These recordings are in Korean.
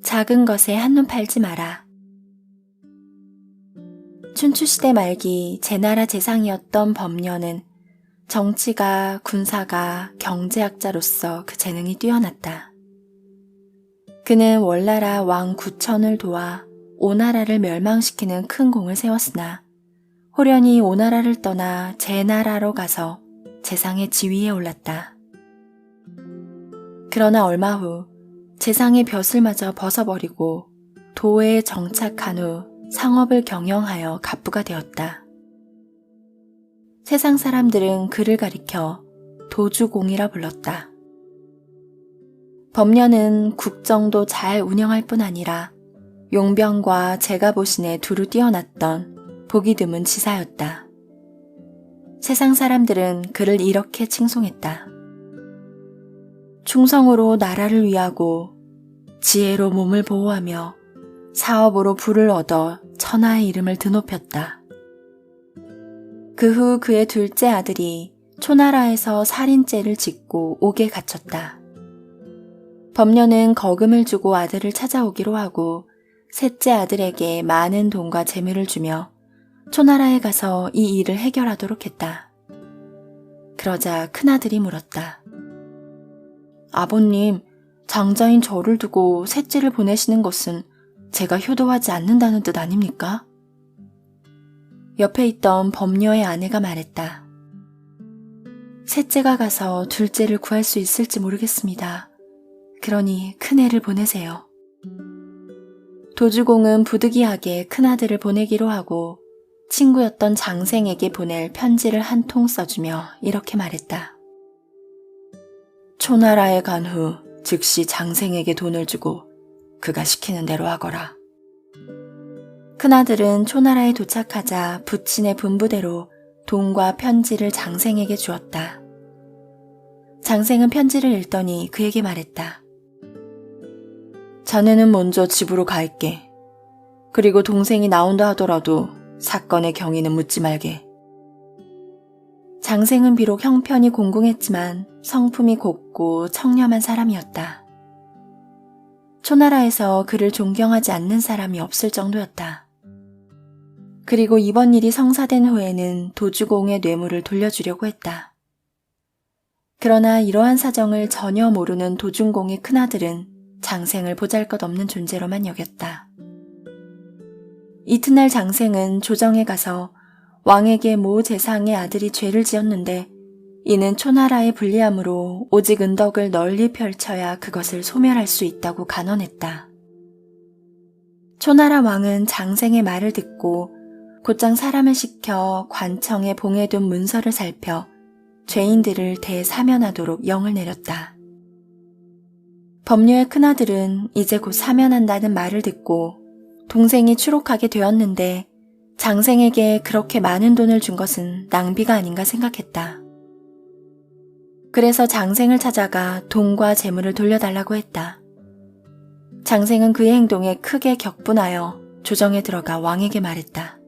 작은 것에 한눈 팔지 마라. 춘추시대 말기 제나라 재상이었던 범녀는 정치가, 군사가, 경제학자로서 그 재능이 뛰어났다. 그는 월나라 왕 구천을 도와 오나라를 멸망시키는 큰 공을 세웠으나 호련히 오나라를 떠나 제나라로 가서 재상의 지위에 올랐다. 그러나 얼마 후 재상의 벼슬 마저 벗어버리고 도에 정착한 후 상업을 경영하여 갑부가 되었다. 세상 사람들은 그를 가리켜 도주공이라 불렀다. 범녀는 국정도 잘 운영할 뿐 아니라 용병과 제가보신에 두루 뛰어났던 보기 드문 지사였다. 세상 사람들은 그를 이렇게 칭송했다. 충성으로 나라를 위하고 지혜로 몸을 보호하며 사업으로 부를 얻어 천하의 이름을 드높였다. 그 후 그의 둘째 아들이 초나라에서 살인죄를 짓고 옥에 갇혔다. 범녀는 거금을 주고 아들을 찾아오기로 하고 셋째 아들에게 많은 돈과 재물을 주며 초나라에 가서 이 일을 해결하도록 했다. 그러자 큰아들이 물었다. 아버님, 장자인 저를 두고 셋째를 보내시는 것은 제가 효도하지 않는다는 뜻 아닙니까? 옆에 있던 범녀의 아내가 말했다. 셋째가 가서 둘째를 구할 수 있을지 모르겠습니다. 그러니 큰애를 보내세요. 도주공은 부득이하게 큰아들을 보내기로 하고 친구였던 장생에게 보낼 편지를 한 통 써주며 이렇게 말했다. 초나라에 간 후 즉시 장생에게 돈을 주고 그가 시키는 대로 하거라. 큰아들은 초나라에 도착하자 부친의 분부대로 돈과 편지를 장생에게 주었다. 장생은 편지를 읽더니 그에게 말했다. 자네는 먼저 집으로 갈게. 그리고 동생이 나온다 하더라도 사건의 경위는 묻지 말게. 장생은 비록 형편이 공공했지만 성품이 곱고 청렴한 사람이었다. 초나라에서 그를 존경하지 않는 사람이 없을 정도였다. 그리고 이번 일이 성사된 후에는 도주공의 뇌물을 돌려주려고 했다. 그러나 이러한 사정을 전혀 모르는 도중공의 큰아들은 장생을 보잘것없는 존재로만 여겼다. 이튿날 장생은 조정에 가서 왕에게 모 재상의 아들이 죄를 지었는데 이는 초나라의 불리함으로 오직 은덕을 널리 펼쳐야 그것을 소멸할 수 있다고 간언했다. 초나라 왕은 장생의 말을 듣고 곧장 사람을 시켜 관청에 봉해둔 문서를 살펴 죄인들을 대사면하도록 영을 내렸다. 범녀의 큰아들은 이제 곧 사면한다는 말을 듣고 동생이 추록하게 되었는데 장생에게 그렇게 많은 돈을 준 것은 낭비가 아닌가 생각했다. 그래서 장생을 찾아가 돈과 재물을 돌려달라고 했다. 장생은 그의 행동에 크게 격분하여 조정에 들어가 왕에게 말했다.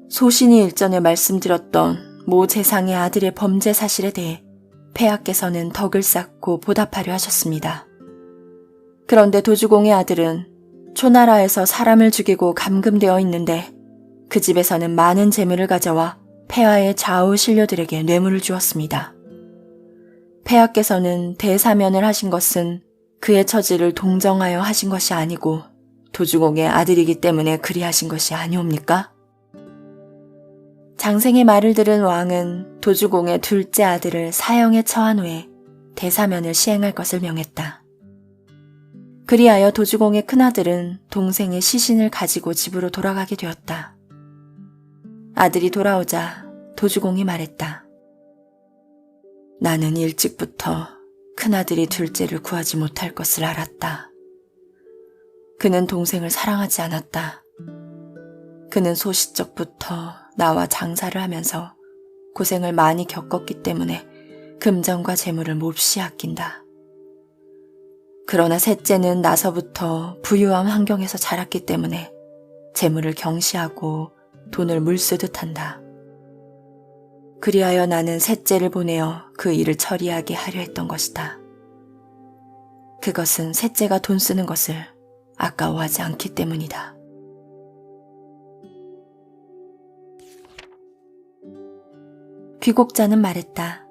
소신이 일전에 말씀드렸던 모 재상의 아들의 범죄 사실에 대해 폐하께서는 덕을 쌓고 보답하려 하셨습니다. 그런데 도주공의 아들은 초나라에서 사람을 죽이고 감금되어 있는데 그 집에서는 많은 재물을 가져와 폐하의 좌우 신료들에게 뇌물을 주었습니다. 폐하께서는 대사면을 하신 것은 그의 처지를 동정하여 하신 것이 아니고 도주공의 아들이기 때문에 그리하신 것이 아니옵니까? 장생의 말을 들은 왕은 도주공의 둘째 아들을 사형에 처한 후에 대사면을 시행할 것을 명했다. 그리하여 도주공의 큰아들은 동생의 시신을 가지고 집으로 돌아가게 되었다. 아들이 돌아오자 도주공이 말했다. 나는 일찍부터 큰아들이 둘째를 구하지 못할 것을 알았다. 그는 동생을 사랑하지 않았다. 그는 소시적부터 나와 장사를 하면서 고생을 많이 겪었기 때문에 금전과 재물을 몹시 아낀다. 그러나 셋째는 나서부터 부유한 환경에서 자랐기 때문에 재물을 경시하고 돈을 물쓰듯 한다. 그리하여 나는 셋째를 보내어 그 일을 처리하게 하려 했던 것이다. 그것은 셋째가 돈 쓰는 것을 아까워하지 않기 때문이다. 귀국자는 말했다.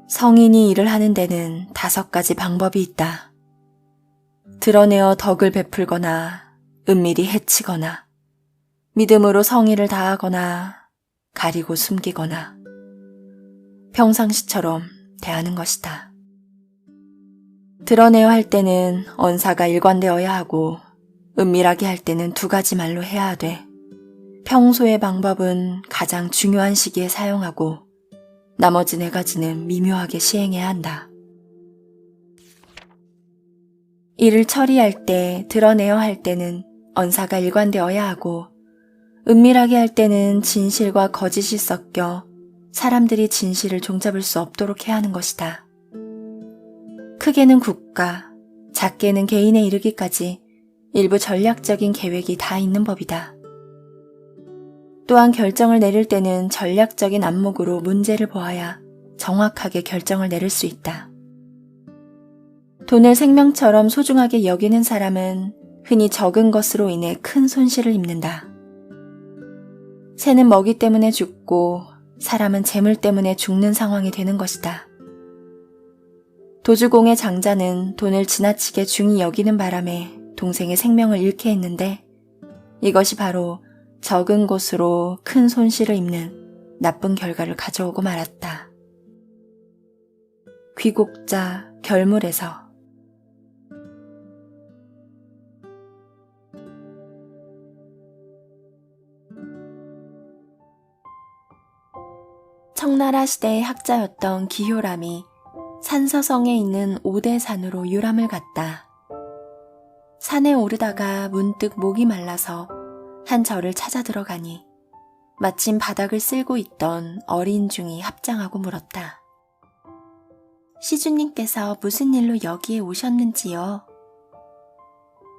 성인이 일을 하는 데는 5가지 방법이 있다. 드러내어 덕을 베풀거나 은밀히 해치거나 믿음으로 성의를 다하거나 가리고 숨기거나 평상시처럼 대하는 것이다. 드러내어 할 때는 언사가 일관되어야 하고 은밀하게 할 때는 2가지 말로 해야 하되 평소의 방법은 가장 중요한 시기에 사용하고 나머지 4가지는 미묘하게 시행해야 한다. 일을 처리할 때, 드러내어 할 때는 언사가 일관되어야 하고 은밀하게 할 때는 진실과 거짓이 섞여 사람들이 진실을 종잡을 수 없도록 해야 하는 것이다. 크게는 국가, 작게는 개인에 이르기까지 일부 전략적인 계획이 다 있는 법이다. 또한 결정을 내릴 때는 전략적인 안목으로 문제를 보아야 정확하게 결정을 내릴 수 있다. 돈을 생명처럼 소중하게 여기는 사람은 흔히 적은 것으로 인해 큰 손실을 입는다. 새는 먹이 때문에 죽고 사람은 재물 때문에 죽는 상황이 되는 것이다. 도주공의 장자는 돈을 지나치게 중히 여기는 바람에 동생의 생명을 잃게 했는데 이것이 바로 적은 것으로 큰 손실을 입는 나쁜 결과를 가져오고 말았다. 귀국자 결물에서. 청나라 시대의 학자였던 기효람이 산서성에 있는 오대산으로 유람을 갔다. 산에 오르다가 문득 목이 말라서 한 절을 찾아 들어가니 마침 바닥을 쓸고 있던 어린 중이 합장하고 물었다. 시주님께서 무슨 일로 여기에 오셨는지요?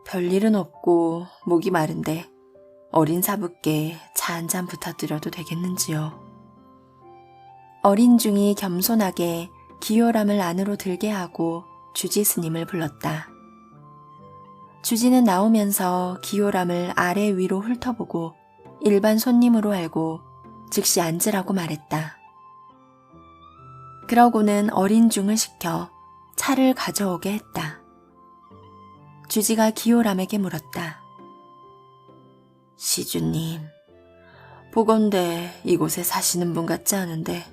별일은 없고 목이 마른데 어린 사부께 차 한 잔 부탁드려도 되겠는지요? 어린 중이 겸손하게 기효람을 안으로 들게 하고 주지 스님을 불렀다. 주지는 나오면서 기효람을 아래 위로 훑어보고 일반 손님으로 알고 즉시 앉으라고 말했다. 그러고는 어린 중을 시켜 차를 가져오게 했다. 주지가 기효람에게 물었다. 시주님, 보건대 이곳에 사시는 분 같지 않은데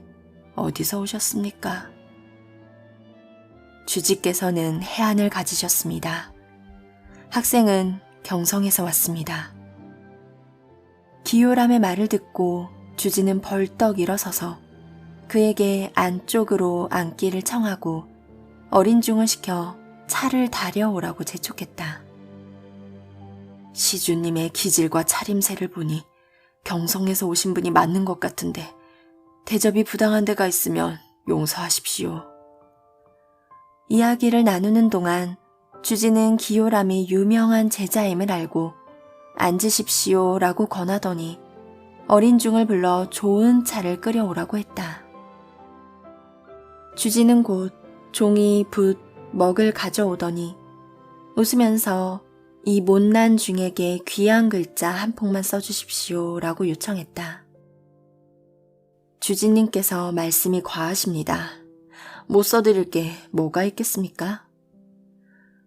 어디서 오셨습니까? 주지께서는 해안을 가지셨습니다. 학생은 경성에서 왔습니다. 기효람의 말을 듣고 주지는 벌떡 일어서서 그에게 안쪽으로 앉기를 청하고 어린 중을 시켜 차를 다려오라고 재촉했다. 시주님의 기질과 차림새를 보니 경성에서 오신 분이 맞는 것 같은데 대접이 부당한 데가 있으면 용서하십시오. 이야기를 나누는 동안 주지는 기효람이 유명한 제자임을 알고 앉으십시오라고 권하더니 어린 중을 불러 좋은 차를 끓여오라고 했다. 주지는 곧 종이, 붓, 먹을 가져오더니 웃으면서 이 못난 중에게 귀한 글자 한 폭만 써주십시오라고 요청했다. 주지님께서 말씀이 과하십니다. 못 써드릴 게 뭐가 있겠습니까?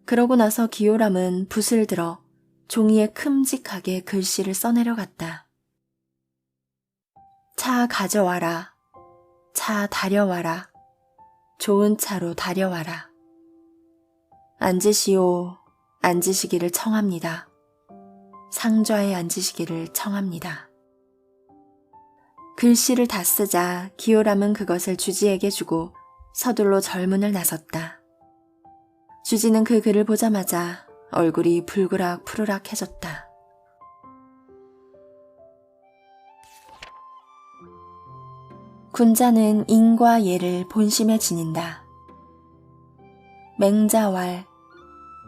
그러고 나서 기효람은 붓을 들어 종이에 큼직하게 글씨를 써내려갔다. 차 가져와라. 차 다려와라. 좋은 차로 다려와라. 앉으시오. 앉으시기를 청합니다. 상좌에 앉으시기를 청합니다. 글씨를 다 쓰자 기효람은 그것을 주지에게 주고 서둘러 절문을 나섰다. 주지는 그 글을 보자마자 얼굴이 불그락 푸르락해졌다. 군자는 인과 예를 본심에 지닌다. 맹자왈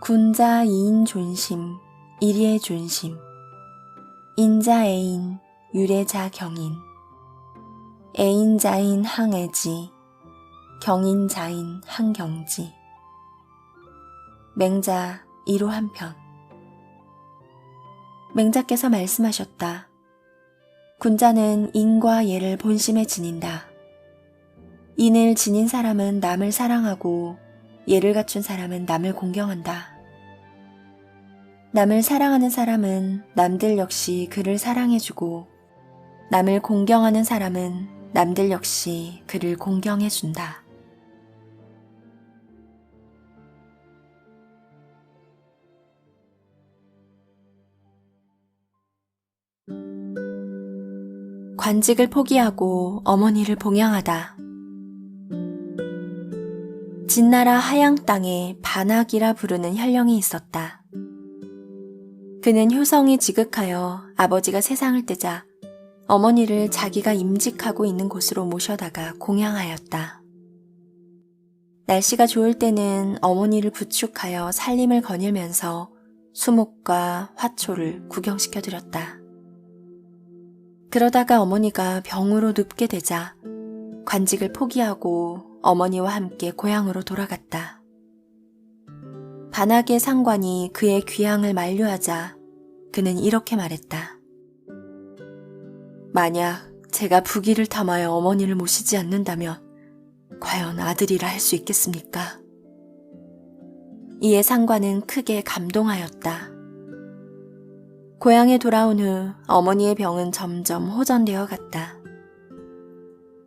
군자 이인 존심, 일의 존심, 인자 애인, 유래자 경인, 애인자인 항애지, 경인자인 항경지. 맹자 2로 한편. 맹자께서 말씀하셨다. 군자는 인과 예를 본심에 지닌다. 인을 지닌 사람은 남을 사랑하고 예를 갖춘 사람은 남을 공경한다. 남을 사랑하는 사람은 남들 역시 그를 사랑해주고 남을 공경하는 사람은 남들 역시 그를 공경해준다. 관직을 포기하고 어머니를 봉양하다. 진나라 하양 땅에 반학이라 부르는 현령이 있었다. 그는 효성이 지극하여 아버지가 세상을 떼자 어머니를 자기가 임직하고 있는 곳으로 모셔다가 공양하였다. 날씨가 좋을 때는 어머니를 부축하여 살림을 거닐면서 수목과 화초를 구경시켜드렸다. 그러다가 어머니가 병으로 눕게 되자 관직을 포기하고 어머니와 함께 고향으로 돌아갔다. 반학의 상관이 그의 귀향을 만류하자 그는 이렇게 말했다. 만약 제가 부귀를 탐하여 어머니를 모시지 않는다면 과연 아들이라 할 수 있겠습니까? 이에 상관은 크게 감동하였다. 고향에 돌아온 후 어머니의 병은 점점 호전되어 갔다.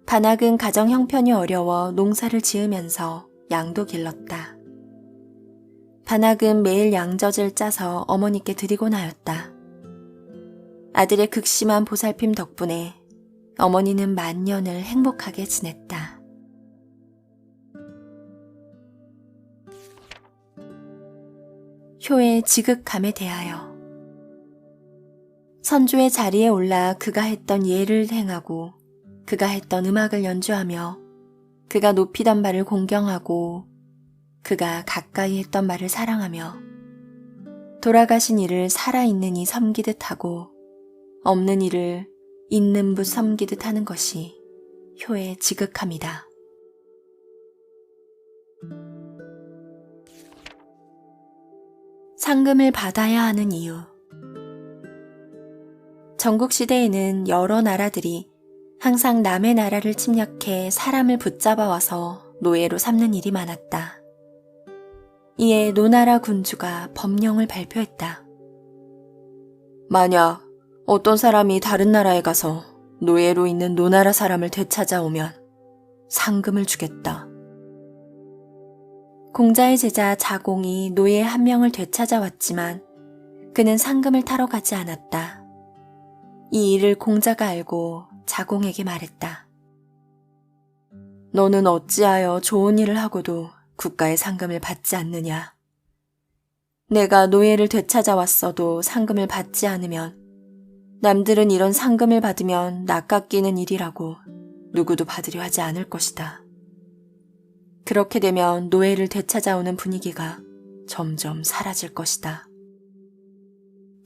반학은 가정 형편이 어려워 농사를 지으면서 양도 길렀다. 반학은 매일 양젖을 짜서 어머니께 드리곤 하였다. 아들의 극심한 보살핌 덕분에 어머니는 만년을 행복하게 지냈다. 효의 지극함에 대하여. 선조의 자리에 올라 그가 했던 예를 행하고 그가 했던 음악을 연주하며 그가 높이던 바를 공경하고 그가 가까이 했던 바를 사랑하며 돌아가신 이를 살아있는 이 섬기듯 하고 없는 이를 있는 부 섬기듯 하는 것이 효의 지극함이다. 상금을 받아야 하는 이유. 전국시대에는 여러 나라들이 항상 남의 나라를 침략해 사람을 붙잡아와서 노예로 삼는 일이 많았다. 이에 노나라 군주가 법령을 발표했다. 만약 어떤 사람이 다른 나라에 가서 노예로 있는 노나라 사람을 되찾아오면 상금을 주겠다. 공자의 제자 자공이 노예 한 명을 되찾아왔지만 그는 상금을 타러 가지 않았다. 이 일을 공자가 알고 자공에게 말했다. 너는 어찌하여 좋은 일을 하고도 국가의 상금을 받지 않느냐? 내가 노예를 되찾아왔어도 상금을 받지 않으면 남들은 이런 상금을 받으면 낚아끼는 일이라고 누구도 받으려 하지 않을 것이다. 그렇게 되면 노예를 되찾아오는 분위기가 점점 사라질 것이다.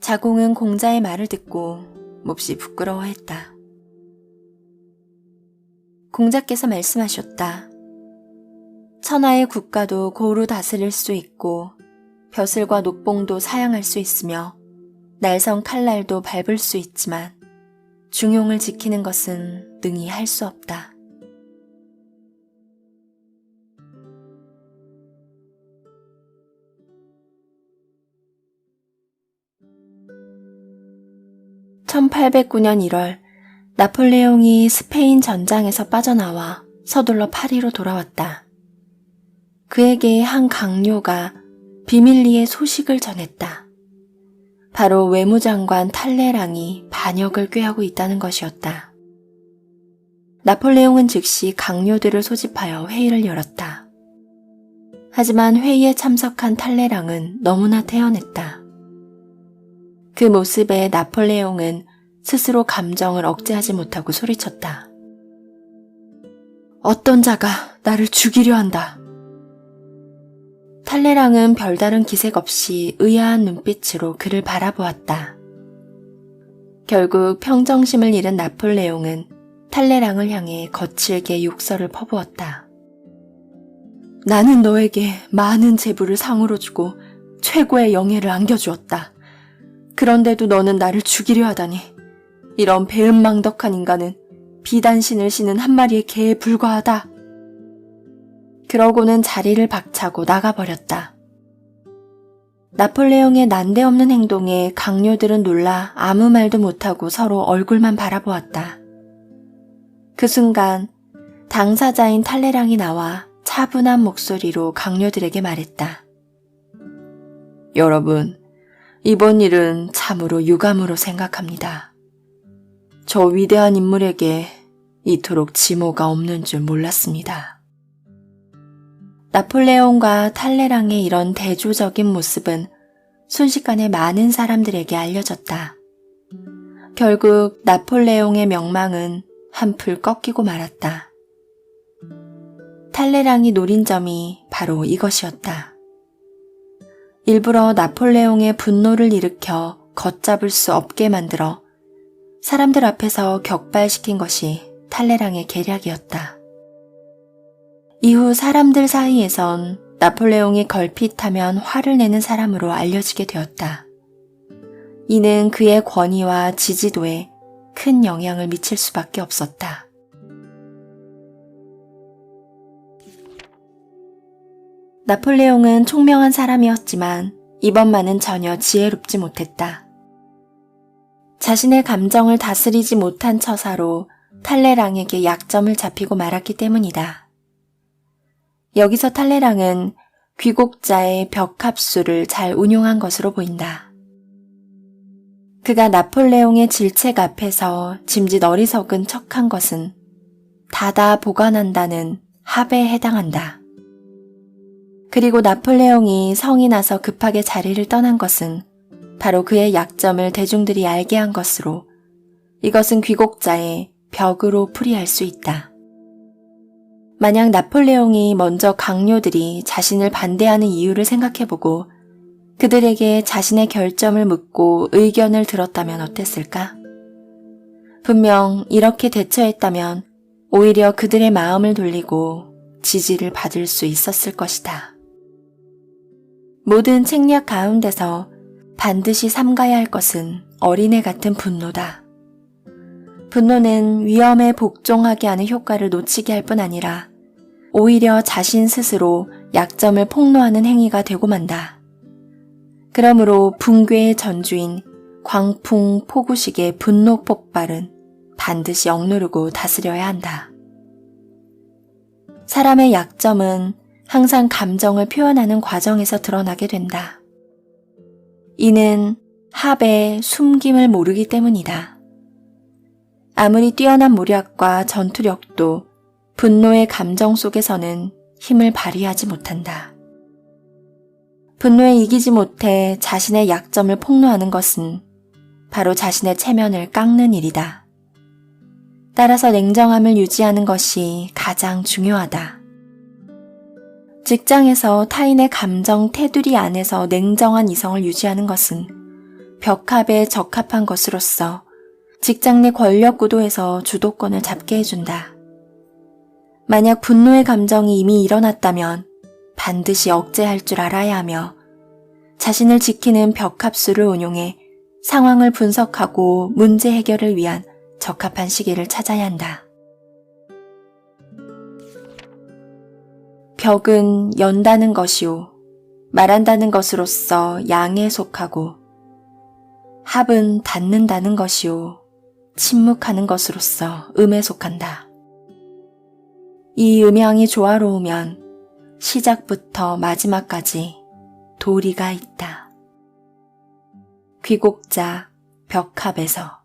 자공은 공자의 말을 듣고 몹시 부끄러워했다. 공자께서 말씀하셨다. 천하의 국가도 고루 다스릴 수 있고 벼슬과 녹봉도 사양할 수 있으며 날성 칼날도 밟을 수 있지만 중용을 지키는 것은 능히 할 수 없다. (1809년 1월) 나폴레옹이 스페인 전장에서 빠져나와 서둘러 파리로 돌아왔다. 그에게 한 강요가 비밀리에 소식을 전했다. 바로 외무장관 탈레랑이 반역을 꾀하고 있다는 것이었다. 나폴레옹은 즉시 강요들을 소집하여 회의를 열었다. 하지만 회의에 참석한 탈레랑은 너무나 태연했다. 그 모습에 나폴레옹은 스스로 감정을 억제하지 못하고 소리쳤다. 어떤 자가 나를 죽이려 한다. 탈레랑은 별다른 기색 없이 의아한 눈빛으로 그를 바라보았다. 결국 평정심을 잃은 나폴레옹은 탈레랑을 향해 거칠게 욕설을 퍼부었다. 나는 너에게 많은 재물을 상으로 주고 최고의 영예를 안겨주었다. 그런데도 너는 나를 죽이려 하다니. 이런 배은망덕한 인간은 비단신을 신은 한 마리의 개에 불과하다. 그러고는 자리를 박차고 나가버렸다. 나폴레옹의 난데없는 행동에 강요들은 놀라 아무 말도 못하고 서로 얼굴만 바라보았다. 그 순간 당사자인 탈레랑이 나와 차분한 목소리로 강요들에게 말했다. 여러분, 이번 일은 참으로 유감으로 생각합니다. 저 위대한 인물에게 이토록 지모가 없는 줄 몰랐습니다. 나폴레옹과 탈레랑의 이런 대조적인 모습은 순식간에 많은 사람들에게 알려졌다. 결국 나폴레옹의 명망은 한풀 꺾이고 말았다. 탈레랑이 노린 점이 바로 이것이었다. 일부러 나폴레옹의 분노를 일으켜 걷잡을 수 없게 만들어 사람들 앞에서 격발시킨 것이 탈레랑의 계략이었다. 이후 사람들 사이에선 나폴레옹이 걸핏하면 화를 내는 사람으로 알려지게 되었다. 이는 그의 권위와 지지도에 큰 영향을 미칠 수밖에 없었다. 나폴레옹은 총명한 사람이었지만 이번만은 전혀 지혜롭지 못했다. 자신의 감정을 다스리지 못한 처사로 탈레랑에게 약점을 잡히고 말았기 때문이다. 여기서 탈레랑은 귀국자의 벽합수를 잘 운용한 것으로 보인다. 그가 나폴레옹의 질책 앞에서 짐짓 어리석은 척한 것은 닫아 보관한다는 합에 해당한다. 그리고 나폴레옹이 성이 나서 급하게 자리를 떠난 것은 바로 그의 약점을 대중들이 알게 한 것으로 이것은 귀국자의 벽으로 풀이할 수 있다. 만약 나폴레옹이 먼저 강요들이 자신을 반대하는 이유를 생각해보고 그들에게 자신의 결점을 묻고 의견을 들었다면 어땠을까? 분명 이렇게 대처했다면 오히려 그들의 마음을 돌리고 지지를 받을 수 있었을 것이다. 모든 책략 가운데서 반드시 삼가야 할 것은 어린애 같은 분노다. 분노는 위험에 복종하게 하는 효과를 놓치게 할 뿐 아니라 오히려 자신 스스로 약점을 폭로하는 행위가 되고 만다. 그러므로 붕괴의 전주인 광풍 폭우식의 분노 폭발은 반드시 억누르고 다스려야 한다. 사람의 약점은 항상 감정을 표현하는 과정에서 드러나게 된다. 이는 합의 숨김을 모르기 때문이다. 아무리 뛰어난 모략과 전투력도 분노의 감정 속에서는 힘을 발휘하지 못한다. 분노에 이기지 못해 자신의 약점을 폭로하는 것은 바로 자신의 체면을 깎는 일이다. 따라서 냉정함을 유지하는 것이 가장 중요하다. 직장에서 타인의 감정 테두리 안에서 냉정한 이성을 유지하는 것은 벽합에 적합한 것으로서 직장 내 권력 구도에서 주도권을 잡게 해준다. 만약 분노의 감정이 이미 일어났다면 반드시 억제할 줄 알아야 하며 자신을 지키는 벽합수를 운용해 상황을 분석하고 문제 해결을 위한 적합한 시기를 찾아야 한다. 벽은 연다는 것이요 말한다는 것으로서 양에 속하고 합은 닫는다는 것이요 침묵하는 것으로서 음에 속한다. 이 음양이 조화로우면 시작부터 마지막까지 도리가 있다. 귀국자 벽합에서